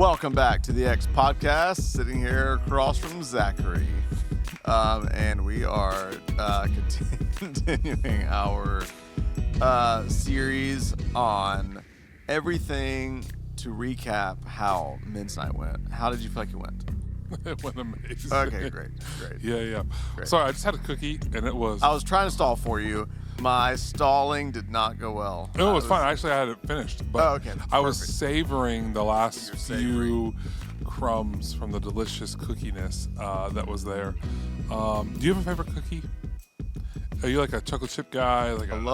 Welcome back to the X Podcast, sitting here across from Zachary. And we are continuing our series on everything to recap how Men's Night went. How did you feel like it went? It went amazing. Okay, great. Yeah. Great. Sorry, I just had a cookie, and it was... I was trying to stall for you. My stalling did not go well. It was fine. Actually, I had it finished. But okay. I was Perfect. savoring the last few crumbs from the delicious cookiness that was there. Do you have a favorite cookie? Are you like a chocolate chip guy? Like a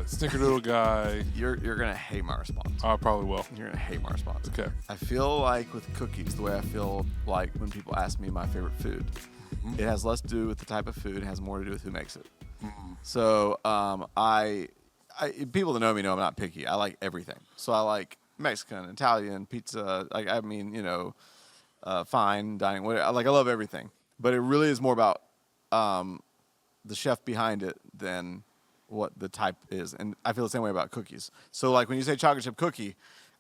snickerdoodle guy? You're gonna hate my response. I probably will. You're gonna hate my response. Okay. I feel like with cookies, the way I feel like when people ask me my favorite food, it has less to do with the type of food, it has more to do with who makes it. So I people that know me know I'm not picky. I like everything. So I like Mexican, Italian, pizza. Fine dining. Whatever. I love everything. But it really is more about the chef behind it than what the type is. And I feel the same way about cookies. So like when you say chocolate chip cookie,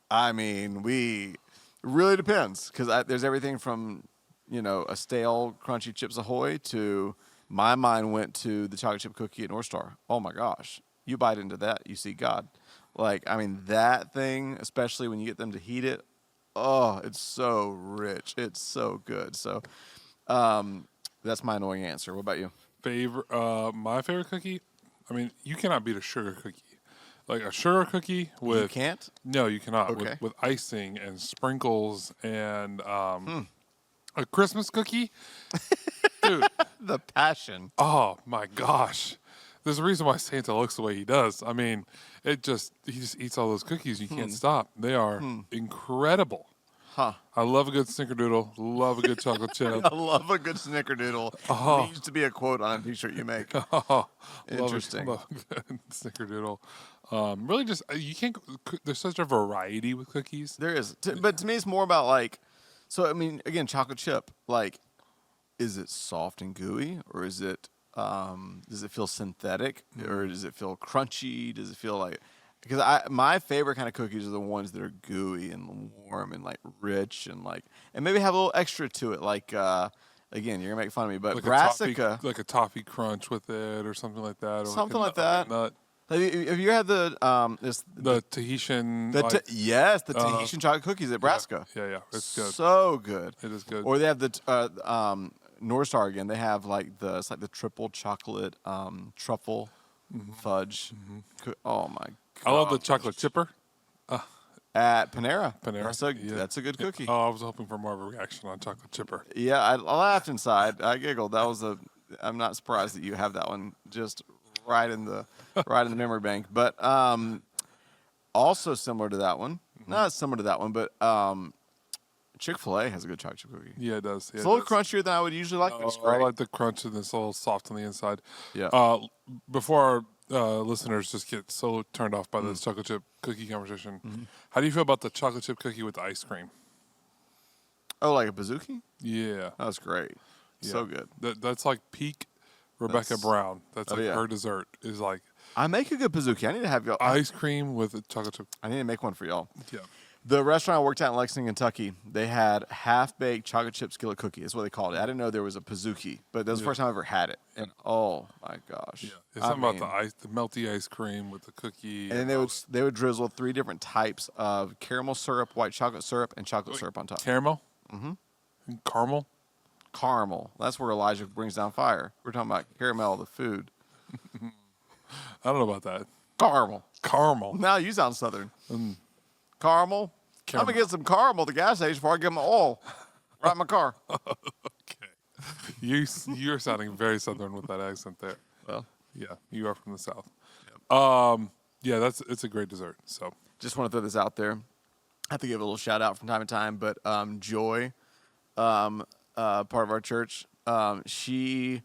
I mean it really depends because there's everything from a stale crunchy Chips Ahoy to my mind went to the chocolate chip cookie at North Star. Oh my gosh. You bite into that, you see God. That thing, especially when you get them to heat it, oh, it's so rich. It's so good. So that's my annoying answer. What about you? My favorite cookie? I mean, you cannot beat a sugar cookie. Like a sugar cookie with... You can't? No, you cannot. Okay. With icing and sprinkles and a Christmas cookie. Dude. The passion. Oh, my gosh. There's a reason why Santa looks the way he does. I mean, he just eats all those cookies. You can't stop. They are incredible. Huh. I love a good snickerdoodle. Love a good chocolate chip. I love a good snickerdoodle. Oh. It needs to be a quote on a t-shirt you make. Oh, Interesting. Love a good snickerdoodle. Really just, you can't, there's such a variety with cookies. There is. But to me, it's more about again, chocolate chip. Is it soft and gooey, or is it does it feel synthetic, or does it feel crunchy? Does it feel like? Because my favorite kind of cookies are the ones that are gooey and warm and rich and maybe have a little extra to it. Again, you're gonna make fun of me, but brassica, like a toffee crunch with it, or something like that, or something like that. Nut. Have you had the Tahitian? Yes, the Tahitian chocolate cookies at Brassica. Yeah, it's good. So good. It is good. Or they have the North Star again. They have the triple chocolate truffle fudge. Oh my god! I love the chocolate chipper. At Panera. Panera. That's a good cookie. Oh, I was hoping for more of a reaction on chocolate chipper. Yeah, I laughed inside. I giggled. I'm not surprised that you have that one just right in the memory bank. But also similar to that one. Not similar to that one, but Chick-fil-A has a good chocolate chip cookie. Yeah, it does. Yeah, it's a little crunchier than I would usually like. But it's great. I like the crunch and it's a little soft on the inside. Yeah. Before our listeners just get so turned off by this chocolate chip cookie conversation, how do you feel about the chocolate chip cookie with ice cream? Oh, like a bazooki? Yeah. That's great. Yeah. So good. That's like peak Rebecca Brown. That's her dessert is like. I make a good bazooki. I need to have y'all. Ice cream with a chocolate chip. I need to make one for y'all. Yeah. The restaurant I worked at in Lexington, Kentucky, they had half-baked chocolate chip skillet cookie. That's what they called it. I didn't know there was a bazooki, but that was the first time I ever had it. And oh my gosh. Yeah. It's something about the melty ice cream with the cookie. And then they would drizzle 3 different types of caramel syrup, white chocolate syrup, and chocolate syrup on top. Caramel? Mm-hmm. And caramel? Caramel. That's where Elijah brings down fire. We're talking about caramel, the food. I don't know about that. Caramel. Now you sound Southern. Caramel. I'm going to get some caramel at the gas station before I get my oil. Right in my car. Okay. You're sounding very Southern with that accent there. Well. Yeah, you are from the South. Yep. Yeah, it's a great dessert. So just want to throw this out there. I have to give a little shout out from time to time, but Joy, part of our church, she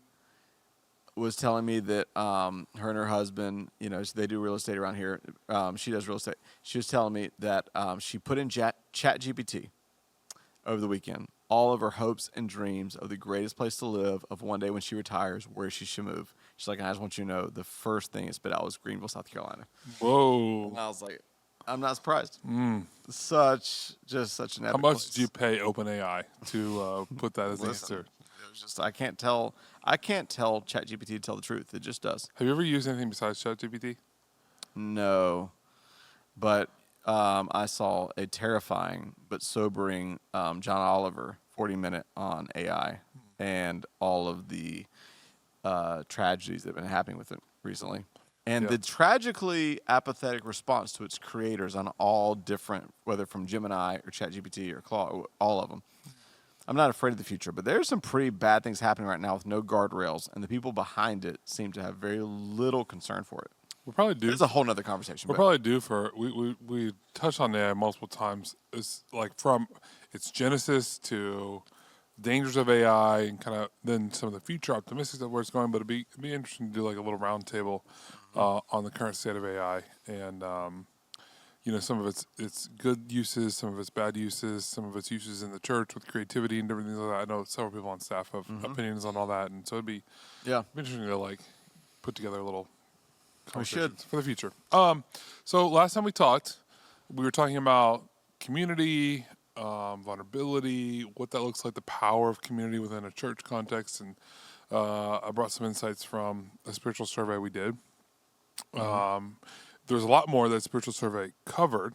was telling me that her and her husband, they do real estate around here. She does real estate. She was telling me that she put in ChatGPT over the weekend all of her hopes and dreams of the greatest place to live, of one day when she retires, where she should move. She's like, I just want you to know, the first thing it spit out was Greenville, South Carolina. Whoa. And I was like, I'm not surprised. Such an epic How much place. did you pay OpenAI to put that as the Listen, answer? it was just I can't tell ChatGPT to tell the truth. It just does. Have you ever used anything besides ChatGPT? No, but I saw a terrifying but sobering John Oliver 40-minute on AI and all of the tragedies that have been happening with it recently. And Yeah. the tragically apathetic response to its creators on all different, whether from Gemini or ChatGPT or Claude, all of them. I'm not afraid of the future, but there's some pretty bad things happening right now with no guardrails, and the people behind it seem to have very little concern for it. We'll probably do. It's a whole nother conversation. We'll probably do for we touched on AI multiple times. It's like from its genesis to dangers of AI and kind of then some of the future optimistics of where it's going. But it'd be interesting to do like a little roundtable on the current state of AI and some of its good uses, some of its bad uses, some of its uses in the church with creativity and different things like that. I know several people on staff have opinions on all that, and so it'd be interesting to like put together a little conversations for the future. So last time we talked, we were talking about community, vulnerability, what that looks like, the power of community within a church context, and I brought some insights from a spiritual survey we did. There's a lot more that spiritual survey covered,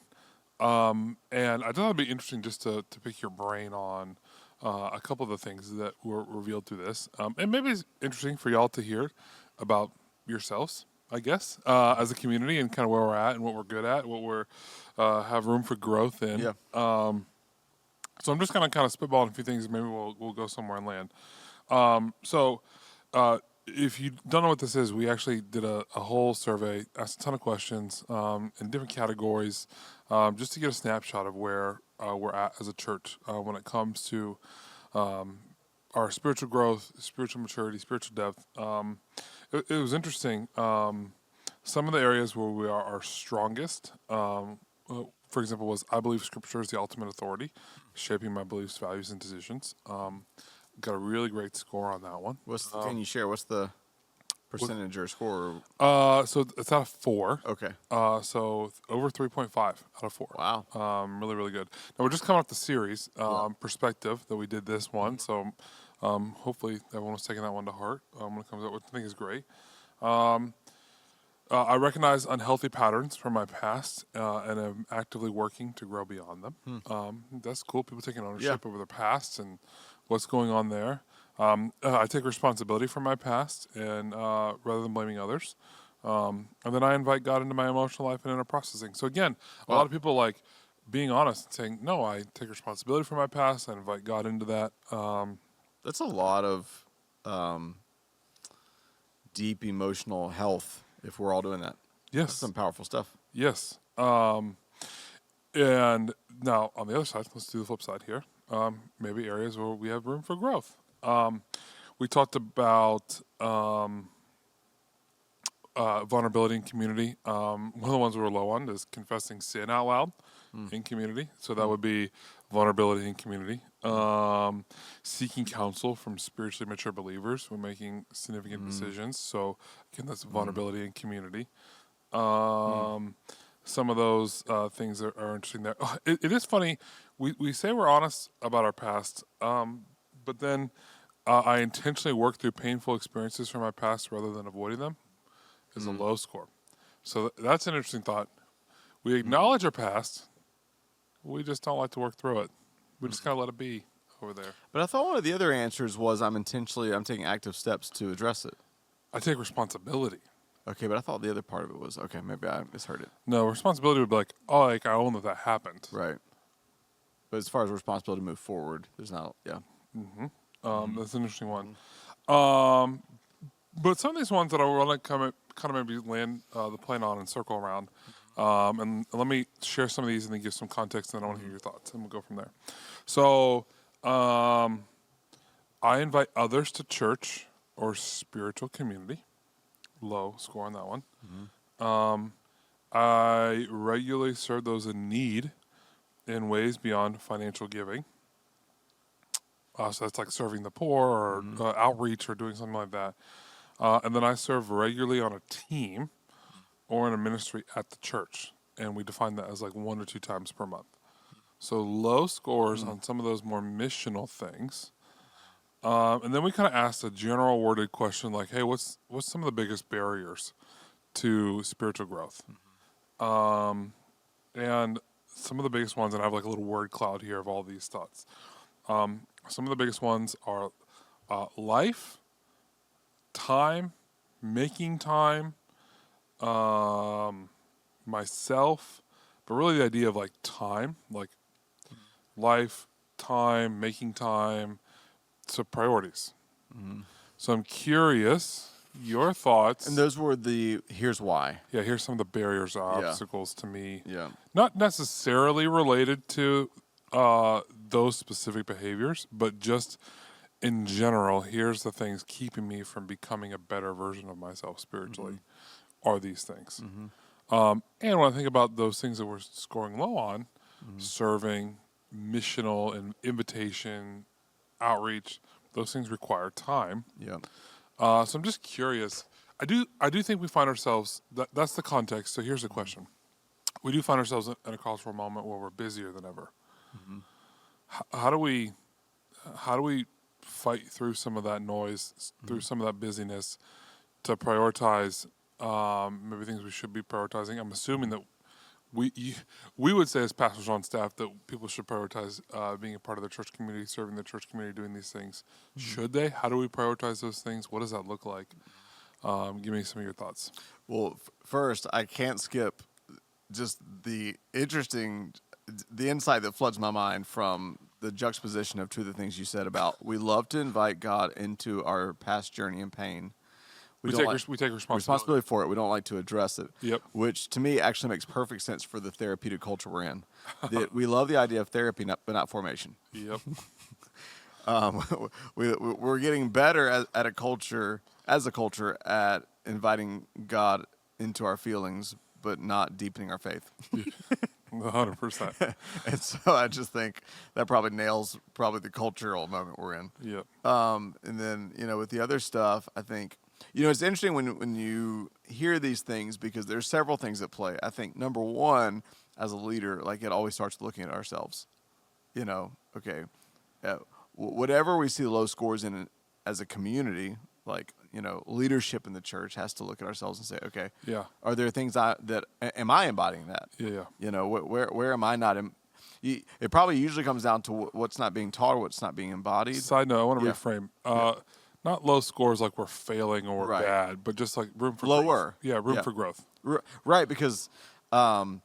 and I thought it'd be interesting just to pick your brain on a couple of the things that were revealed through this, and maybe it's interesting for y'all to hear about yourselves, I guess, as a community and kind of where we're at and what we're good at, what we're have room for growth in. Yeah. So I'm just gonna kind of spitballing a few things. Maybe we'll go somewhere and land. If you don't know what this is, we actually did a whole survey, asked a ton of questions in different categories, just to get a snapshot of where we're at as a church when it comes to our spiritual growth, spiritual maturity, spiritual depth. It was interesting. Some of the areas where we are our strongest, for example, was I believe Scripture is the ultimate authority, shaping my beliefs, values, and decisions. Got a really great score on that one. Can you share? What's the percentage or score? So it's out of 4. Okay. So over 3.5 out of 4. Wow. Really, really good. Now we're just coming off the series perspective that we did this one. So hopefully everyone was taking that one to heart when it comes out, which I think is great. I recognize unhealthy patterns from my past and am actively working to grow beyond them. That's cool. People taking ownership over their past and what's going on there. I take responsibility for my past and rather than blaming others. And then I invite God into my emotional life and inner processing. So again, a lot of people like being honest and saying, no, I take responsibility for my past. I invite God into that. That's a lot of deep emotional health if we're all doing that. Yes. That's some powerful stuff. Yes. And now on the other side, let's do the flip side here. Maybe areas where we have room for growth. We talked about vulnerability in community. One of the ones we were low on is confessing sin out loud in community. So that would be vulnerability in community. Seeking counsel from spiritually mature believers when making significant decisions. So again, that's vulnerability in community. Some of those things are interesting there. It is funny. We say we're honest about our past, but then I intentionally work through painful experiences from my past rather than avoiding them is a low score. So that's an interesting thought. We acknowledge our past. We just don't like to work through it. We just kind of let it be over there. But I thought one of the other answers was I'm taking active steps to address it. I take responsibility. Okay, but I thought the other part of it was, okay, maybe I misheard it. No, responsibility would be like, oh, like I own that happened. Right. But as far as responsibility to move forward, there's not, That's an interesting one. But some of these ones that I want to kind of maybe land the plane on and circle around. And let me share some of these and then give some context, and then I want to hear your thoughts, and we'll go from there. So I invite others to church or spiritual community. Low score on that one. I regularly serve those in need in ways beyond financial giving. So that's like serving the poor or outreach or doing something like that. And then I serve regularly on a team or in a ministry at the church. and we define that as like 1 or 2 times per month. So low scores on some of those more missional things. And then we kind of asked a general worded question like, hey, what's some of the biggest barriers to spiritual growth? And some of the biggest ones, and I have like a little word cloud here of all these thoughts. Some of the biggest ones are life, time, making time, myself, but really the idea of like time, like life, time, making time, so priorities. So I'm curious, your thoughts. And those were here's why. Yeah, here's some of the barriers or obstacles to me. Yeah. Not necessarily related to those specific behaviors, but just in general, here's the things keeping me from becoming a better version of myself spiritually, are these things. And when I think about those things that we're scoring low on, serving, missional, and invitation, outreach, those things require time. Yeah. So I'm just curious. I do think we find ourselves, that's the context. So here's the question. We do find ourselves in a cultural moment where we're busier than ever. How do we fight through some of that noise, through some of that busyness, to prioritize maybe things we should be prioritizing? I'm assuming that we would say as pastors on staff that people should prioritize being a part of the church community, serving the church community, doing these things. Should they? How do we prioritize those things? What does that look like? Give me some of your thoughts. Well, first, I can't skip just the insight that floods my mind from the juxtaposition of two of the things you said about we love to invite God into our past journey and pain. We take responsibility for it. We don't like to address it. Yep. Which to me actually makes perfect sense for the therapeutic culture we're in. That we love the idea of therapy, but not formation. Yep. We're getting better as a culture at inviting God into our feelings, but not deepening our faith. 100%. And so I just think that probably nails the cultural moment we're in. Yep. And then, with the other stuff, I think, it's interesting when you hear these things because there's several things at play. I think number one, as a leader, like it always starts looking at ourselves. Okay, whatever we see low scores in as a community, like, leadership in the church has to look at ourselves and say, okay, Yeah. are there things am I embodying that? Yeah. Where am I not? It probably usually comes down to what's not being taught or what's not being embodied. Side note, I want to reframe. Not low scores like we're failing or we're bad, but just like room for lower. Growth. Yeah, room for growth. Right, because the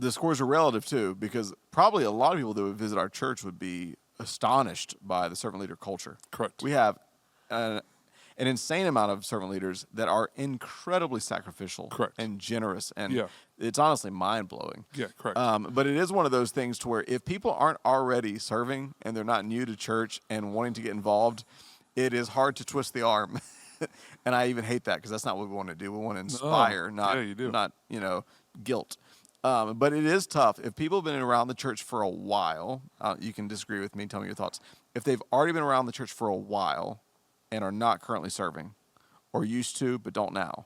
scores are relative too, because probably a lot of people that would visit our church would be astonished by the servant leader culture. Correct. We have an insane amount of servant leaders that are incredibly sacrificial and generous, and it's honestly mind-blowing. Yeah, correct. But it is one of those things to where if people aren't already serving and they're not new to church and wanting to get involved, it is hard to twist the arm. And I even hate that because that's not what we want to do. We want to inspire, not guilt. But it is tough. If people have been around the church for a while, you can disagree with me, tell me your thoughts. If they've already been around the church for a while and are not currently serving, or used to but don't now,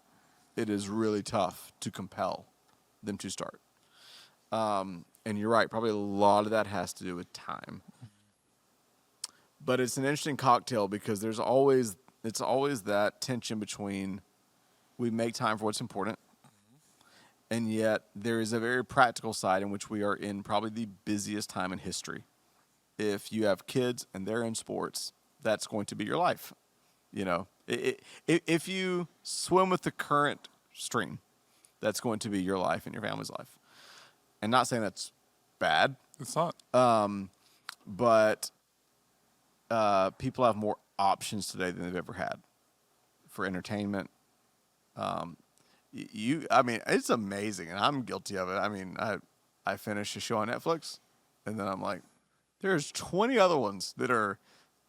it is really tough to compel them to start. And you're right, probably a lot of that has to do with time. But it's an interesting cocktail because it's always that tension between we make time for what's important, and yet there is a very practical side in which we are in probably the busiest time in history. If you have kids and they're in sports, that's going to be your life. If you swim with the current stream, that's going to be your life and your family's life. And not saying that's bad. It's not. But people have more options today than they've ever had for entertainment. It's amazing, and I'm guilty of it. I finish a show on Netflix, and then I'm like, there's 20 other ones that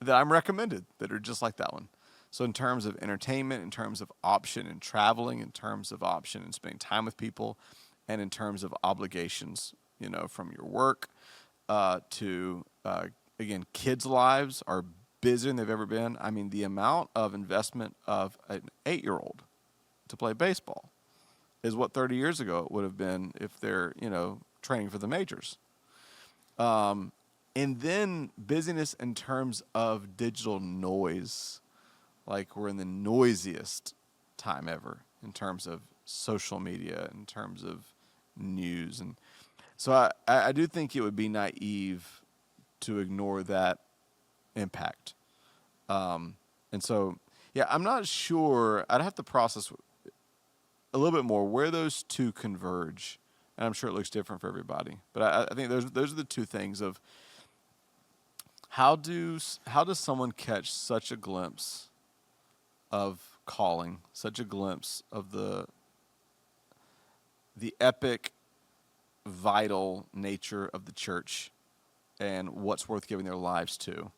I'm recommended that are just like that one. So in terms of entertainment, in terms of option and traveling, in terms of option and spending time with people, and in terms of obligations, from your work to, again, kids' lives are busier than they've ever been. The amount of investment of an 8-year-old to play baseball, is what 30 years ago it would have been if they're, training for the majors. And then busyness in terms of digital noise, like we're in the noisiest time ever in terms of social media, in terms of news. And so I do think it would be naive to ignore that impact. And so, yeah, I'm not sure. I'd have to process a little bit more where those two converge. And I'm sure it looks different for everybody. But I think those are the two things of how does someone catch such a glimpse of calling, such a glimpse of the epic, vital nature of the church and what's worth giving their lives to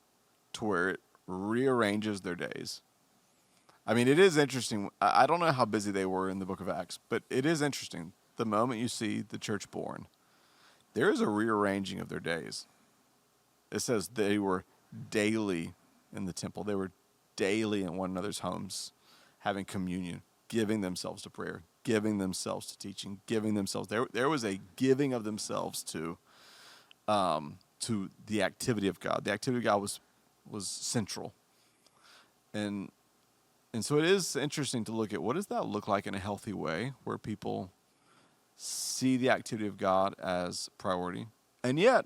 where it rearranges their days. I mean, it is interesting. I don't know how busy they were in the book of Acts, but it is interesting. The moment you see the church born, there is a rearranging of their days. It says they were daily in the temple. They were daily in one another's homes, having communion, giving themselves to prayer, giving themselves to teaching, giving themselves. There was a giving of themselves to the activity of God. The activity of God was central. And so it is interesting to look at what does that look like in a healthy way where people see the activity of God as priority. And yet,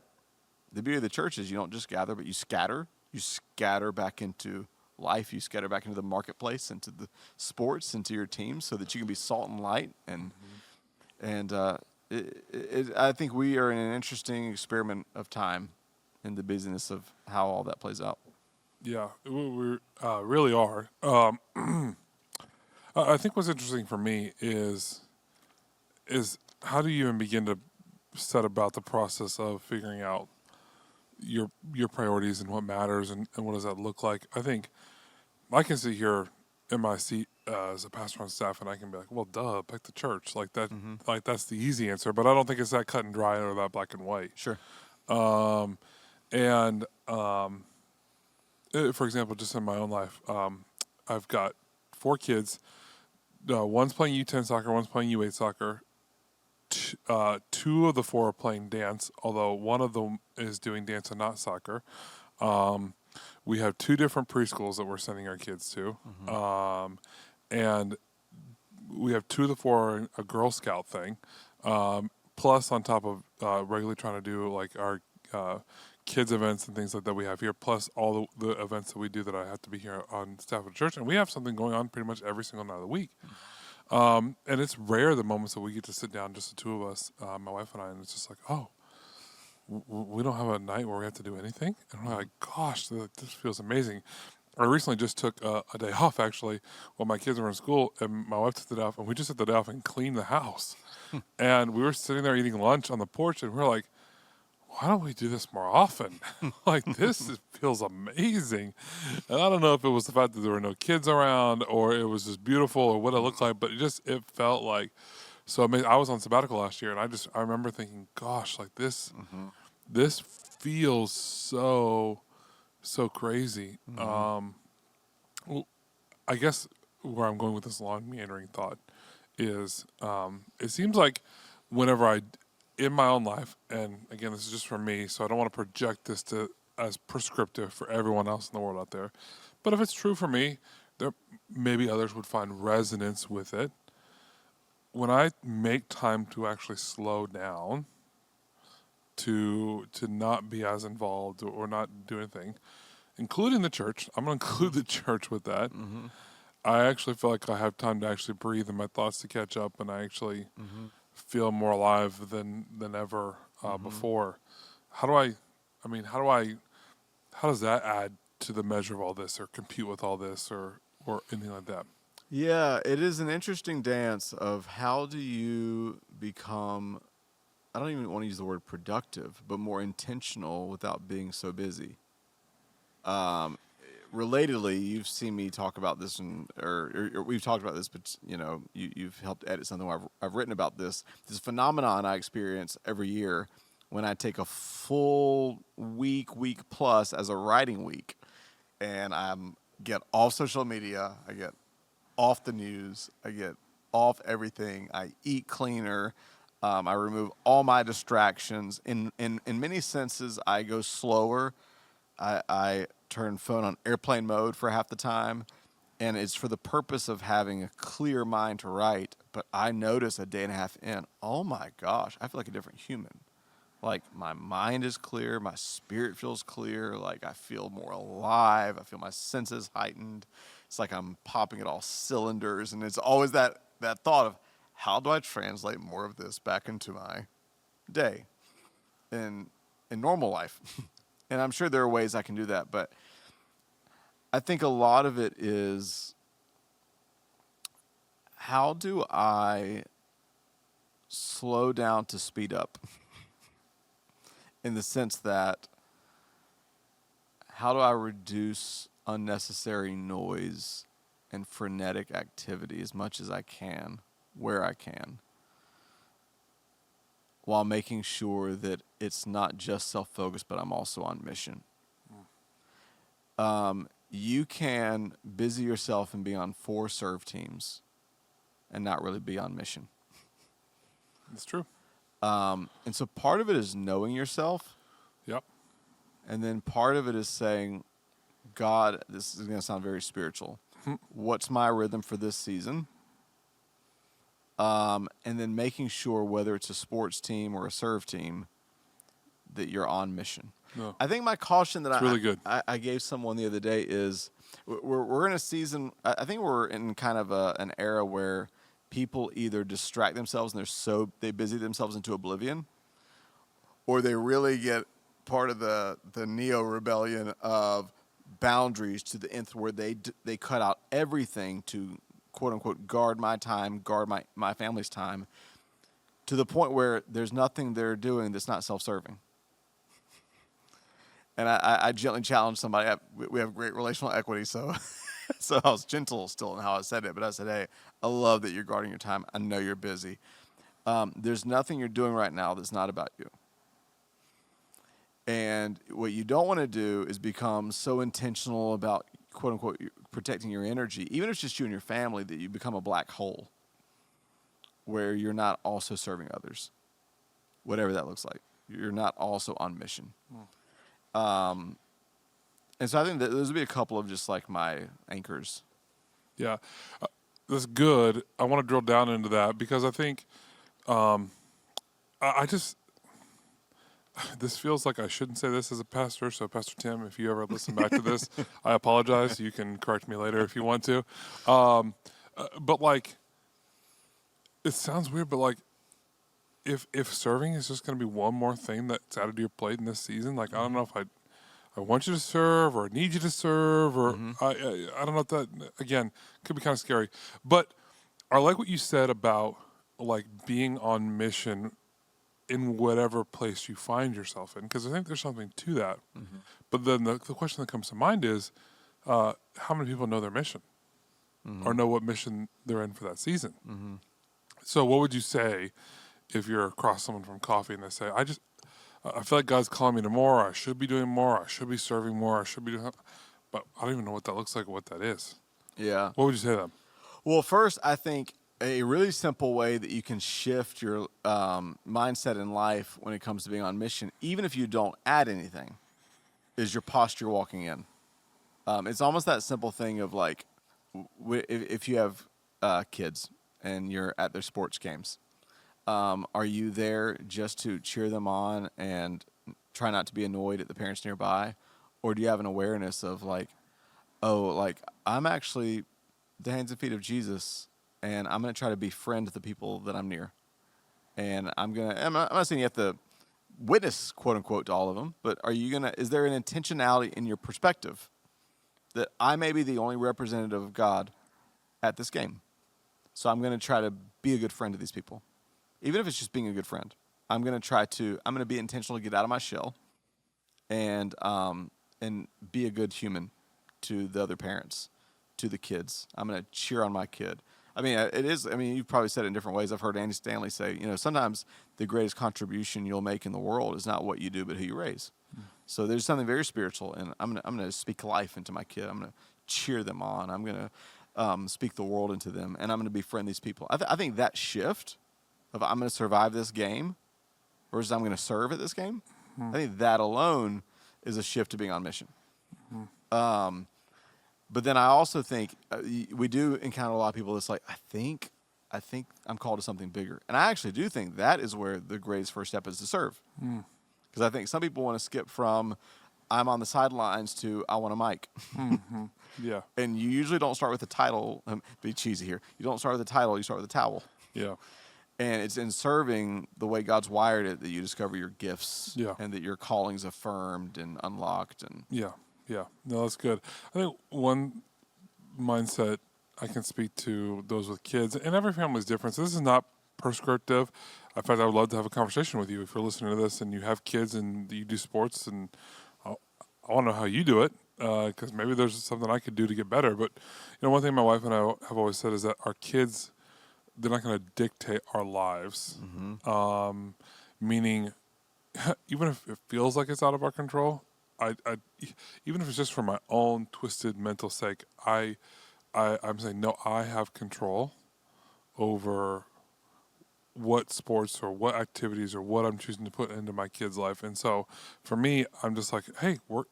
the beauty of the church is you don't just gather, but you scatter. You scatter back into life. You scatter back into the marketplace, into the sports, into your teams so that you can be salt and light. And I think we are in an interesting experiment of time in the busyness of how all that plays out. Yeah, we really are. I think what's interesting for me is how do you even begin to set about the process of figuring out your priorities and what matters and what does that look like? I think I can sit here in my seat as a pastor on staff and I can be like, well, duh, pick the church. Like that, like that's the easy answer. But I don't think it's that cut and dry or that black and white. Sure. For example, just in my own life, I've got 4 kids. One's playing U10 soccer, one's playing U8 soccer. 2 of the 4 are playing dance, although one of them is doing dance and not soccer. We have 2 different preschools that we're sending our kids to. And we have 2 of the 4 are a Girl Scout thing. Plus on top of regularly trying to do like our kids events and things like that we have here, plus all the events that we do that I have to be here on staff at church. And we have something going on pretty much every single night of the week. And it's rare the moments that we get to sit down, just the 2 of us, my wife and I, and it's just like, oh, we don't have a night where we have to do anything. And I'm like, gosh, this feels amazing. I recently just took a day off, actually, while my kids were in school, and my wife took the day off, and we just took the day off and cleaned the house. And we were sitting there eating lunch on the porch, and we're like, why don't we do this more often? Like, feels amazing. And I don't know if it was the fact that there were no kids around or it was just beautiful or what it looked like, but it felt like so amazing. I was on sabbatical last year, and I remember thinking, gosh, like this feels so crazy. Well, I guess where I'm going with this long meandering thought is it seems like whenever in my own life, and again, this is just for me, so I don't want to project this as prescriptive for everyone else in the world out there. But if it's true for me, there maybe others would find resonance with it. When I make time to actually slow down, to not be as involved or not do anything, including the church, I'm going to include the church with that. I actually feel like I have time to actually breathe and my thoughts to catch up, and I actually feel more alive than ever before. How does that add to the measure of all this or compute with all this or anything like that? Yeah, it is an interesting dance of how do you become, I don't even want to use the word productive, but more intentional without being so busy. Relatedly, you've seen me talk about this, or we've talked about this, but you've helped edit something where I've written about this phenomenon I experience every year when I take a full week plus as a writing week, and I get off social media, I get off the news, I get off everything. I eat cleaner. I remove all my distractions. In many senses, I go slower. I turn phone on airplane mode for half the time, and it's for the purpose of having a clear mind to write. But I notice a day and a half in, oh my gosh, I feel like a different human. Like my mind is clear, my spirit feels clear, like I feel more alive, I feel my senses heightened. It's like I'm popping at all cylinders, and it's always that thought of how do I translate more of this back into my day in normal life? And I'm sure there are ways I can do that, but I think a lot of it is how do I slow down to speed up? In the sense that how do I reduce unnecessary noise and frenetic activity as much as I can, where I can, while making sure that it's not just self-focused, but I'm also on mission. You can busy yourself and be on 4 serve teams and not really be on mission. That's true. And so part of it is knowing yourself. Yep. And then part of it is saying, God, this is going to sound very spiritual. What's my rhythm for this season? And then making sure whether it's a sports team or a serve team that you're on mission. No. I think my caution that really good. I gave someone the other day is we're in a season, I think we're in kind of an era where people either distract themselves and they busy themselves into oblivion, or they really get part of the neo-rebellion of boundaries to the nth, where they cut out everything to quote-unquote guard my time, guard my family's time, to the point where there's nothing they're doing that's not self-serving. And I gently challenged somebody. We have great relational equity, so so I was gentle still in how I said it. But I said, hey, I love that you're guarding your time. I know you're busy. There's nothing you're doing right now that's not about you. And what you don't want to do is become so intentional about, quote unquote, protecting your energy, even if it's just you and your family, that you become a black hole where you're not also serving others, whatever that looks like. You're not also on mission. And so I think that those would be a couple of just like my anchors. Yeah, that's good. I want to drill down into that because I think I just, this feels like I shouldn't say this as a pastor. So Pastor Tim, if you ever listen back to this, I apologize. You can correct me later if you want to. But like, it sounds weird, but like, if serving is just going to be one more thing that's added to your plate in this season, like I don't know if I want you to serve or need you to serve or I don't know if that, again, could be kind of scary. But I like what you said about like being on mission in whatever place you find yourself in, because I think there's something to that. But then the question that comes to mind is, how many people know their mission or know what mission they're in for that season? So what would you say if you're across someone from coffee and they say, I feel like God's calling me to more, I should be doing more, I should be serving more, I should be doing, but I don't even know what that looks like or what that is. Yeah. What would you say to them? Well, first, I think a really simple way that you can shift your mindset in life when it comes to being on mission, even if you don't add anything, is your posture walking in. It's almost that simple thing of like, if you have kids and you're at their sports games, are you there just to cheer them on and try not to be annoyed at the parents nearby? Or do you have an awareness of like, oh, like I'm actually the hands and feet of Jesus, and I'm going to try to befriend the people that I'm near. And I'm not saying you have to witness, quote unquote, to all of them, but is there an intentionality in your perspective that I may be the only representative of God at this game? So I'm going to try to be a good friend to these people. Even if it's just being a good friend, I'm going to be intentional to get out of my shell and be a good human to the other parents, to the kids. I'm going to cheer on my kid. You've probably said it in different ways. I've heard Andy Stanley say, sometimes the greatest contribution you'll make in the world is not what you do, but who you raise. So there's something very spiritual, and I'm going to speak life into my kid. I'm going to cheer them on. I'm going to speak the world into them, and I'm going to befriend these people. I think that shift of I'm going to survive this game versus I'm going to serve at this game, I think that alone is a shift to being on mission. But then I also think we do encounter a lot of people that's like, I think I'm called to something bigger. And I actually do think that is where the greatest first step is to serve. Because I think some people want to skip from I'm on the sidelines to I want a mic. Yeah. And you usually don't start with the title. Be cheesy here. You don't start with the title. You start with the towel. Yeah. And it's in serving the way God's wired it that you discover your gifts. Yeah. And that your calling's affirmed and unlocked. And Yeah. Yeah. No, that's good. I think one mindset I can speak to those with kids, and every family is different. So this is not prescriptive. In fact, I would love to have a conversation with you if you're listening to this and you have kids and you do sports, and I want to know how you do it, because maybe there's something I could do to get better. But one thing my wife and I have always said is that our kids, they're not going to dictate our lives. Meaning, even if it feels like it's out of our control, I even if it's just for my own twisted mental sake, I'm saying no. I have control over what sports or what activities or what I'm choosing to put into my kid's life. And so for me, I'm just like, hey, we're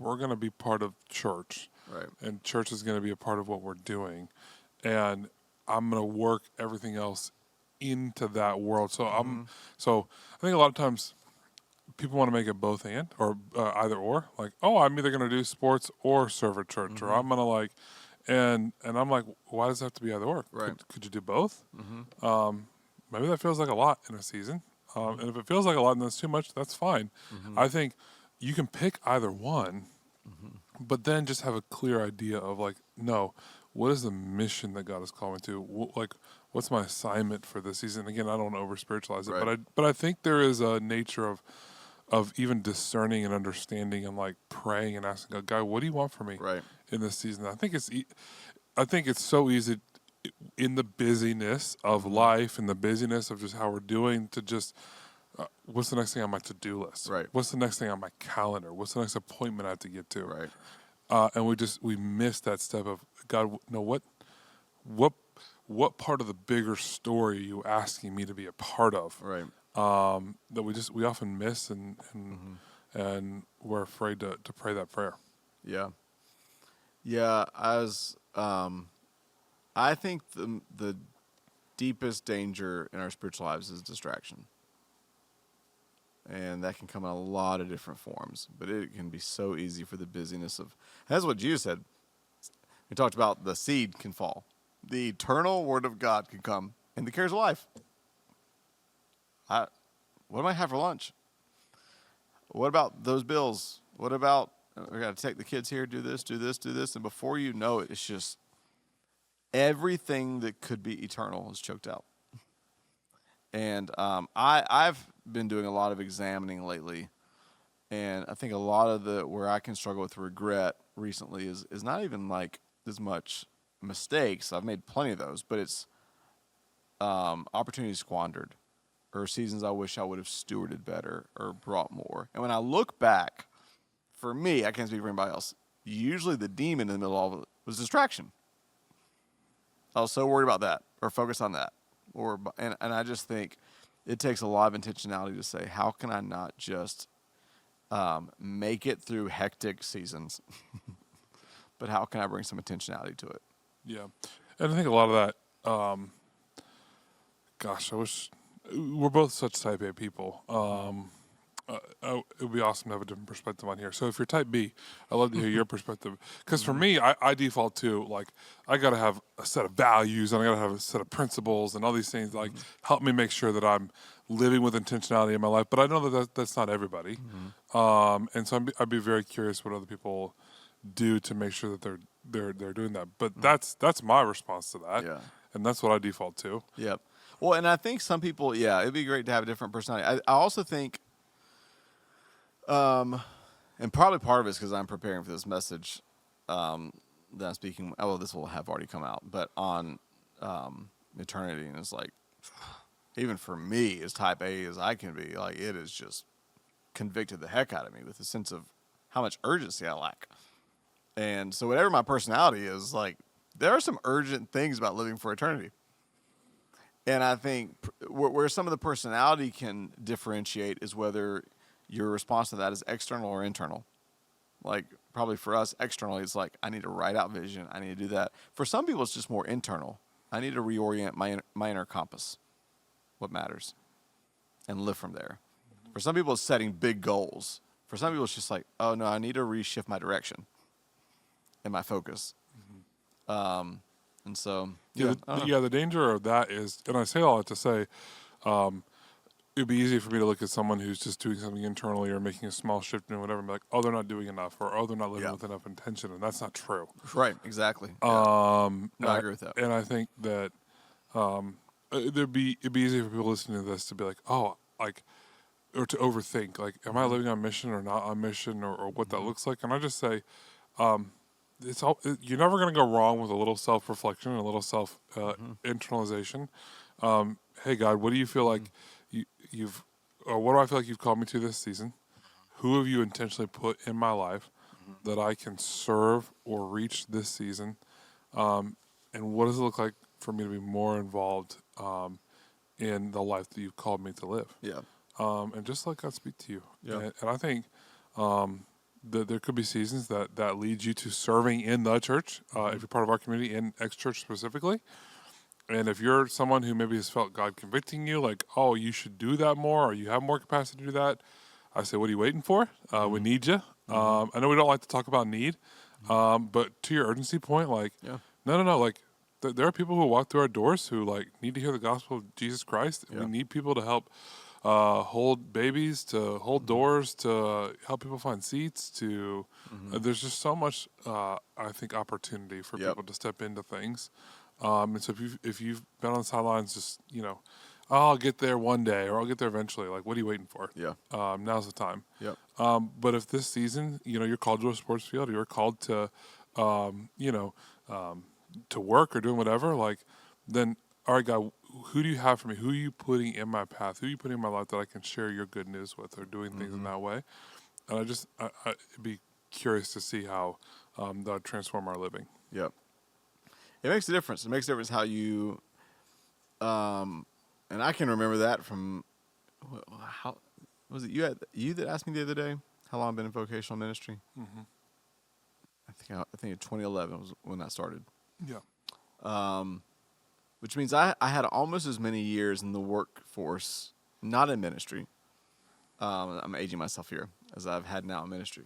going to be part of church. Right. And church is going to be a part of what we're doing. And I'm going to work everything else into that world. So so I think a lot of times people want to make it both and or either or, like, oh, I'm either going to do sports or serve at church, or I'm going to like, and I'm like, why does it have to be either or? Right. Could you do both? Maybe that feels like a lot in a season. And if it feels like a lot and that's too much, that's fine. I think you can pick either one, but then just have a clear idea of like, no, what is the mission that God has called me to? What's my assignment for this season? Again, I don't want to over spiritualize it, Right. but I think there is a nature of even discerning and understanding and like praying and asking God, what do you want from me Right. in this season? I think it's so easy in the busyness of life and the busyness of just how we're doing to just what's the next thing on my to-do list? Right. What's the next thing on my calendar? What's the next appointment I have to get to? Right. And we miss that step of God. No, what part of the bigger story are you asking me to be a part of? Right. That we often miss and we're afraid to pray that prayer. Yeah. Yeah. I think the deepest danger in our spiritual lives is distraction. And that can come in a lot of different forms, but it can be so easy for the busyness of, that's what Jesus said. We talked about the seed can fall. The eternal word of God can come and the cares of life. What do I have for lunch? What about those bills? What about, we got to take the kids here, do this. And before you know it, it's just everything that could be eternal is choked out. And I've been doing a lot of examining lately. And I think a lot of where I can struggle with regret recently is not even like as much mistakes. I've made plenty of those, but it's opportunities squandered or seasons I wish I would have stewarded better or brought more. And when I look back, for me, I can't speak for anybody else, usually the demon in the middle of it was distraction. I was so worried about that or focused on that. And I just think it takes a lot of intentionality to say, how can I not just make it through hectic seasons, but how can I bring some intentionality to it? Yeah. And I think a lot of that, I wish we're both such type A people. It would be awesome to have a different perspective on here. So if you're type B, I'd love to hear your perspective. Because for me, I default to, like, I got to have a set of values and I got to have a set of principles and all these things, like, help me make sure that I'm living with intentionality in my life. But I know that's not everybody. And so I'd be very curious what other people do to make sure that they're doing that. But that's my response to that. Yeah. And that's what I default to. Yep. Well, and I think some people, it'd be great to have a different personality. I also think, and probably part of it's because I'm preparing for this message that I'm speaking. This will have already come out, but on eternity, and it's like, even for me, as type A as I can be, like, it has just convicted the heck out of me with a sense of how much urgency I lack. And so whatever my personality is, like, there are some urgent things about living for eternity. And I think where some of the personality can differentiate is whether your response to that is external or internal. Like, probably for us, externally, it's like, I need to write out vision. I need to do that. For some people, it's just more internal. I need to reorient my inner compass, what matters, and live from there. For some people, it's setting big goals. For some people, it's just like, oh, no, I need to reshift my direction and my focus. And so, the danger of that is, and I say all that to say, it'd be easy for me to look at someone who's just doing something internally or making a small shift and whatever, and be like, oh, they're not doing enough, or oh, they're not living with enough intention, and that's not true. Right, exactly. No, I agree with that. And I think that it'd be easy for people listening to this to be like, oh, like, or to overthink, like, am I living on mission or not on mission, or what that looks like? And I just say, you're never going to go wrong with a little self-reflection and a little self-internalization. Hey, God, what do you feel like what do I feel like you've called me to this season? Who have you intentionally put in my life that I can serve or reach this season? And what does it look like for me to be more involved in the life that you've called me to live? Yeah. And just let God speak to you. Yeah. And I think that there could be seasons that lead you to serving in the church, if you're part of our community, in X-Church specifically. And if you're someone who maybe has felt God convicting you, like, oh, you should do that more, or you have more capacity to do that, I say, what are you waiting for? We need you. I know we don't like to talk about need, but to your urgency point, like, no. Like, there are people who walk through our doors who, like, need to hear the gospel of Jesus Christ. Yeah. We need people to help hold babies, to hold doors, to help people find seats, to there's just so much, I think, opportunity for people to step into things. And so if you've been on the sidelines, just, I'll get there one day, or I'll get there eventually. Like, what are you waiting for? Yeah. Now's the time. Yep. But if this season, you're called to a sports field, or you're called to, to work or doing whatever, like, then, all right, God, who do you have for me? Who are you putting in my path? Who are you putting in my life that I can share your good news with, or doing things in that way? And I'd be curious to see how that would transform our living. Yep. It makes a difference. It makes a difference how you, and I can remember that from, how was it you that asked me the other day how long I've been in vocational ministry? Mm-hmm. I think in 2011 was when that started. Yeah. Which means I had almost as many years in the workforce, not in ministry. I'm aging myself here, as I've had now in ministry.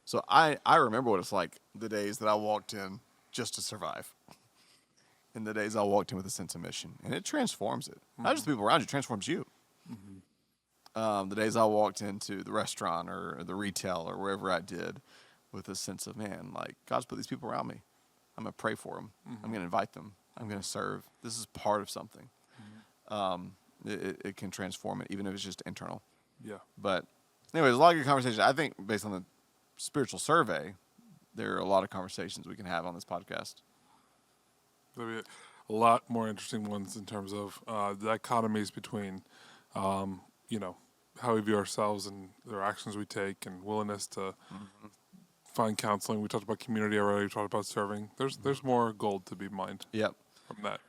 So I remember what it's like the days that I walked in just to survive. And the days I walked in with a sense of mission. And it transforms it. Not just the people around you, it transforms you. The days I walked into the restaurant or the retail or wherever I did with a sense of, man, like, God's put these people around me. I'm going to pray for them. I'm going to invite them. I'm going to serve. This is part of something. It can transform it, even if it's just internal. Yeah. But anyway, there's a lot of good conversations. I think based on the spiritual survey, there are a lot of conversations we can have on this podcast. There'll be a lot more interesting ones in terms of the dichotomies between, how we view ourselves and the actions we take, and willingness to find counseling. We talked about community already. We talked about serving. There's more gold to be mined. Yep. From that.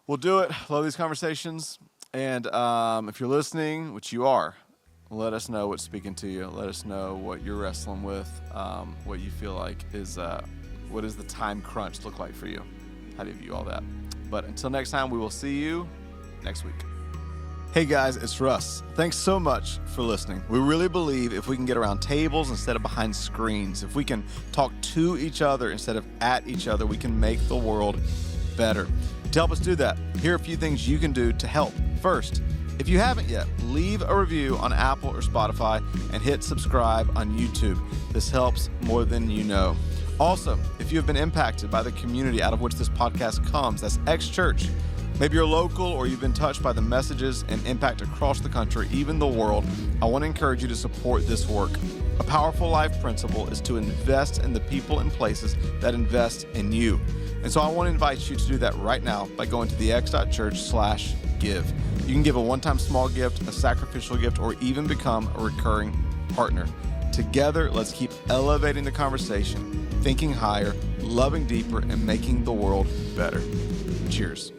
We'll do it. Love these conversations. And if you're listening, which you are, let us know what's speaking to you. Let us know what you're wrestling with, what you feel like is, what does the time crunch look like for you? How do you view all that? But until next time, we will see you next week. Hey guys, it's Russ. Thanks so much for listening. We really believe if we can get around tables instead of behind screens, if we can talk to each other instead of at each other, we can make the world better. To help us do that, here are a few things you can do to help. First, if you haven't yet, leave a review on Apple or Spotify and hit subscribe on YouTube. This helps more than you know. Also, if you have been impacted by the community out of which this podcast comes, that's X-Church. Maybe you're local or you've been touched by the messages and impact across the country, even the world. I want to encourage you to support this work. A powerful life principle is to invest in the people and places that invest in you. And so I want to invite you to do that right now by going to thex.church/give. You can give a one-time small gift, a sacrificial gift, or even become a recurring partner. Together, let's keep elevating the conversation thinking higher, loving deeper, and making the world better. Cheers.